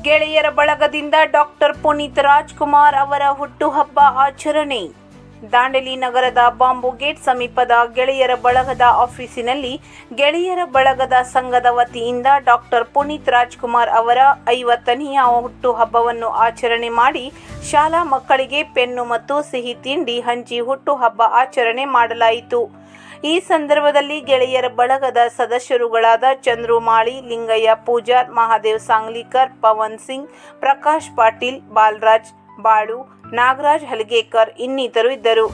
ಗೆಳೆಯರ ಬಳಗದಿಂದ ಡಾಕ್ಟರ್ ಪುನೀತ್ ರಾಜ್ಕುಮಾರ್ ಅವರ ಹುಟ್ಟುಹಬ್ಬ ಆಚರಣೆ. ದಾಂಡೇಲಿ ನಗರದ ಬಾಂಬು ಗೇಟ್ ಸಮೀಪದ ಗೆಳೆಯರ ಬಳಗದ ಆಫೀಸಿನಲ್ಲಿ ಗೆಳೆಯರ ಬಳಗದ ಸಂಘದ ವತಿಯಿಂದ ಡಾಕ್ಟರ್ ಪುನೀತ್ ರಾಜ್ಕುಮಾರ್ ಅವರ 50ನೇ ಹುಟ್ಟುಹಬ್ಬವನ್ನು ಆಚರಣೆ ಮಾಡಿ ಶಾಲಾ ಮಕ್ಕಳಿಗೆ ಪೆನ್ನು ಮತ್ತು ಸಿಹಿ ತಿಂಡಿ ಹಂಚಿ ಹುಟ್ಟುಹಬ್ಬ ಆಚರಣೆ ಮಾಡಲಾಯಿತು. ಈ ಸಂದರ್ಭದಲ್ಲಿ ಗೆಳೆಯರ ಬಳಗದ ಸದಸ್ಯರುಗಳಾದ ಚಂದ್ರು ಮಾಳಿ, ಲಿಂಗಯ್ಯ ಪೂಜಾರ್, ಮಹಾದೇವ್ ಸಾಂಗ್ಲಿಕರ್, ಪವನ್ ಸಿಂಗ್, ಪ್ರಕಾಶ್ ಪಾಟೀಲ್, ಬಾಲರಾಜ್ ಬಾಳು, ನಾಗರಾಜ್ ಹಲಗೇಕರ್ ಇನ್ನಿತರು ಇದ್ದರು.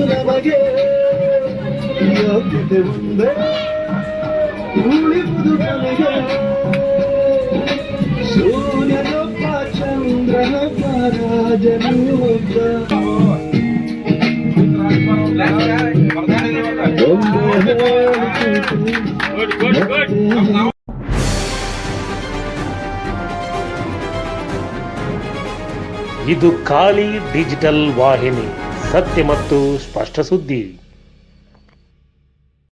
ನಮಗೆ ಯೋಗ್ಯತೆ ಮುಂದೆ ಉಳಿದು ನನಗೆ ಸೂರ್ಯನೊಬ್ಬ ಚಂದ್ರನೊಬ್ಬ ರಾಜನು ಒಬ್ಬ ಇದು ಖಾಲಿ ಡಿಜಿಟಲ್ ವಾಹಿನಿ, ಸತ್ಯ ಮತ್ತು ಸ್ಪಷ್ಟ ಸುದ್ದಿ.